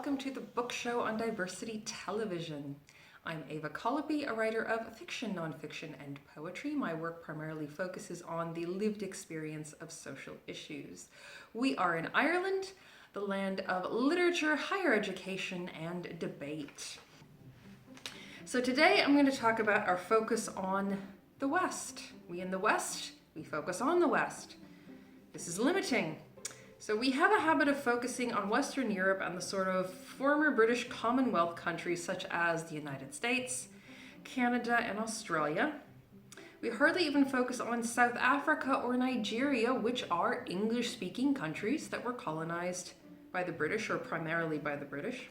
welcome to the Book Show on Diversity Television. I'm Ava Collopy, a writer of fiction, nonfiction, and poetry. My work primarily focuses on the lived experience of social issues. We are in Ireland, the land of literature, higher education, and debate. So today I'm going to talk about our focus on the West. We in the West, we focus on the West. This is limiting. So we have a habit of focusing on Western Europe and the sort of former British Commonwealth countries such as the United States, Canada, and Australia. We hardly even focus on South Africa or Nigeria, which are English-speaking countries that were colonized by the British, or primarily by the British.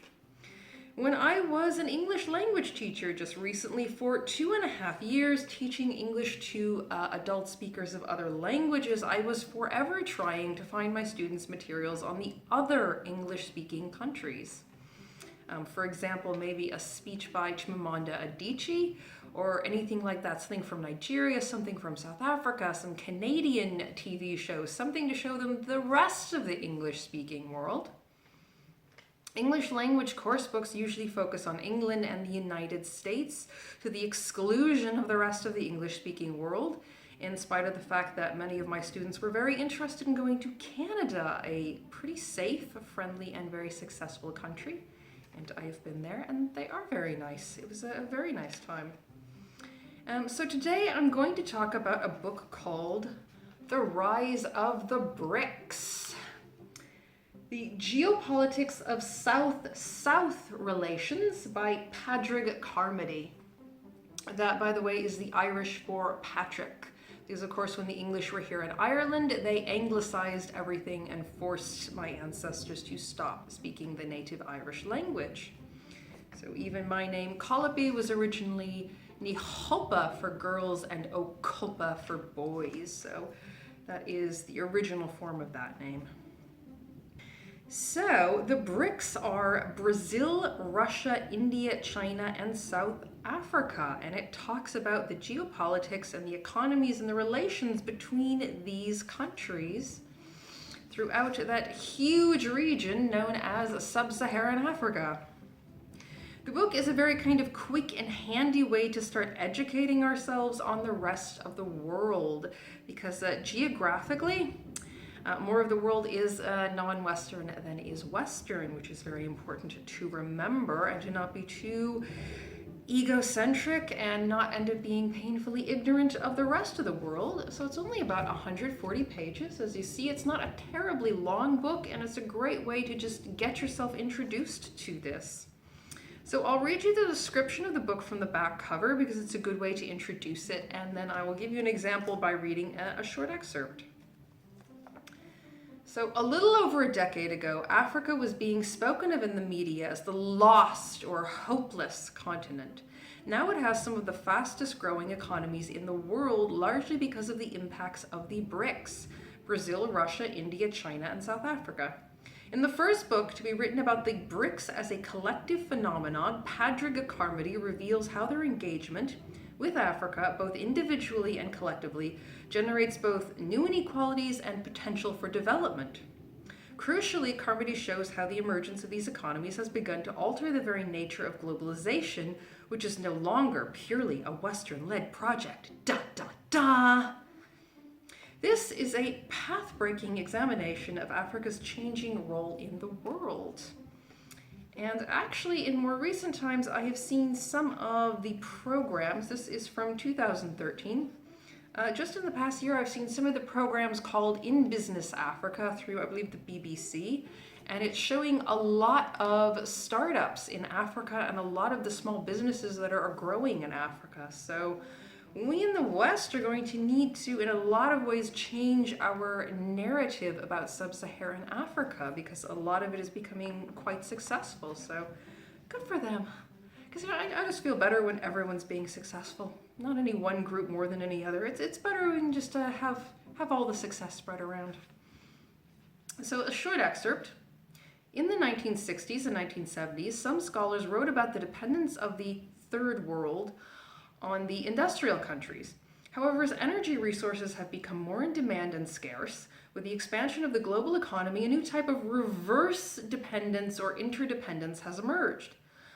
When I was an English language teacher just recently for 2.5 years teaching English to adult speakers of other languages, I was forever trying to find my students materials on the other English-speaking countries. For example, maybe a speech by Chimamanda Adichie or anything like that, something from Nigeria, something from South Africa, some Canadian TV shows, something to show them the rest of the English-speaking world. English language course books usually focus on England and the United States to the exclusion of the rest of the English-speaking world, in spite of the fact that many of my students were very interested in going to Canada, a pretty safe, friendly, and very successful country. And I have been there, and they are very nice. It was a very nice time. So today I'm going to talk about a book called The Rise of the BRICS. The Geopolitics of South-South Relations by Pádraig Carmody. That, by the way, is the Irish for Patrick. Because, of course, when the English were here in Ireland, they anglicized everything and forced my ancestors to stop speaking the native Irish language. So even my name, Collopy, was originally Nihopa for girls and Oculpa for boys. So that is the original form of that name. So the BRICS are Brazil, Russia, India, China, and South Africa, and it talks about the geopolitics and the economies and the relations between these countries throughout that huge region known as Sub-Saharan Africa. The book is a very kind of quick and handy way to start educating ourselves on the rest of the world, because geographically, more of the world is non-Western than is Western, which is very important to remember and to not be too egocentric and not end up being painfully ignorant of the rest of the world. So it's only about 140 pages. As you see, it's not a terribly long book, and it's a great way to just get yourself introduced to this. So I'll read you the description of the book from the back cover because it's a good way to introduce it, and then I will give you an example by reading a short excerpt. So a little over a decade ago, Africa was being spoken of in the media as the lost or hopeless continent. Now it has some of the fastest growing economies in the world, largely because of the impacts of the BRICS: Brazil, Russia, India, China, and South Africa. In the first book, to be written about the BRICS as a collective phenomenon, Pádraig Carmody reveals how their engagement with Africa, both individually and collectively, generates both new inequalities and potential for development. Crucially, Carmody shows how the emergence of these economies has begun to alter the very nature of globalization, which is no longer purely a Western-led project. This is a path-breaking examination of Africa's changing role in the world. And actually, in more recent times, I have seen some of the programs. This is from 2013. Just in the past year, I've seen some of the programs called In Business Africa through, I believe, the BBC. And it's showing a lot of startups in Africa and a lot of the small businesses that are growing in Africa. So we in the West are going to need to, in a lot of ways, change our narrative about Sub-Saharan Africa, because a lot of it is becoming quite successful. So good for them. Because I just feel better when everyone's being successful. Not any one group more than any other. It's better when just have all the success spread around. So a short excerpt. In the 1960s and 1970s, some scholars wrote about the dependence of the Third World on the industrial countries. However, as energy resources have become more in demand and scarce, with the expansion of the global economy, a new type of reverse dependence or interdependence has emerged.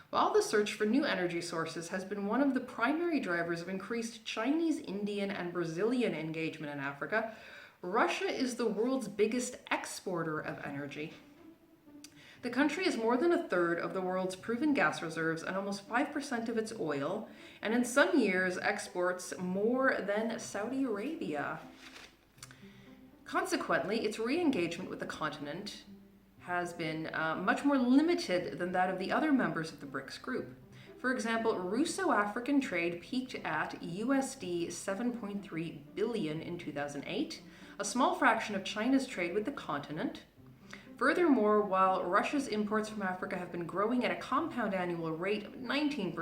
While the search for new energy sources has been one of the primary drivers of increased Chinese, Indian, and Brazilian engagement in Africa, Russia is the world's biggest exporter of energy. The country has more than a third of the world's proven gas reserves and almost 5% of its oil, and in some years exports more than Saudi Arabia. Consequently, its re-engagement with the continent has been much more limited than that of the other members of the BRICS group. For example, Russo-African trade peaked at USD 7.3 billion in 2008, a small fraction of China's trade with the continent. Furthermore, while Russia's imports from Africa have been growing at a compound annual rate of 19%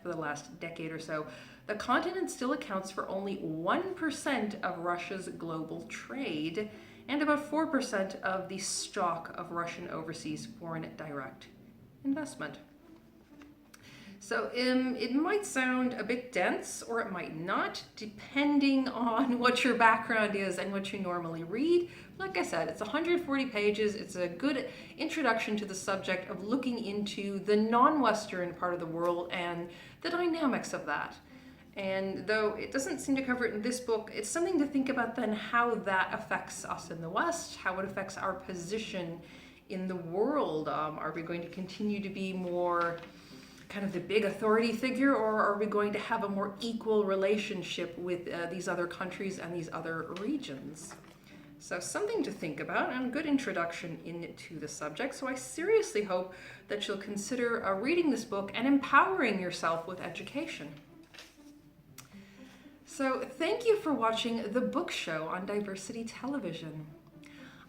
for the last decade or so, the continent still accounts for only 1% of Russia's global trade and about 4% of the stock of Russian overseas foreign direct investment. So it might sound a bit dense, or it might not, depending on what your background is and what you normally read. Like I said, it's 140 pages. It's a good introduction to the subject of looking into the non-Western part of the world and the dynamics of that. And though it doesn't seem to cover it in this book, it's something to think about then how that affects us in the West, how it affects our position in the world. Are we going to continue to be more kind of the big authority figure, or are we going to have a more equal relationship with these other countries and these other regions? So something to think about, and a good introduction into the subject. So I seriously hope that you'll consider reading this book and empowering yourself with education. So thank you for watching The Book Show on Diversity Television.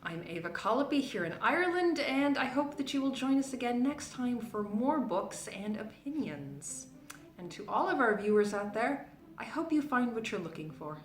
I'm Ava Collopy here in Ireland, and I hope that you will join us again next time for more books and opinions. And to all of our viewers out there, I hope you find what you're looking for.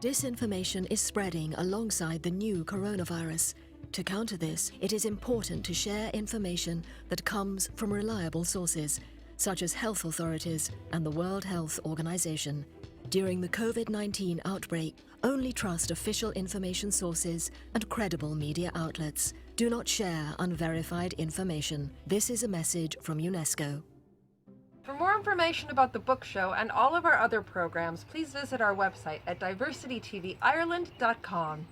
Disinformation is spreading alongside the new coronavirus. To counter this, it is important to share information that comes from reliable sources, such as health authorities and the World Health Organization. During the COVID-19 outbreak, only trust official information sources and credible media outlets. Do not share unverified information. This is a message from UNESCO. For more information about the book show and all of our other programs, please visit our website at diversitytvireland.com.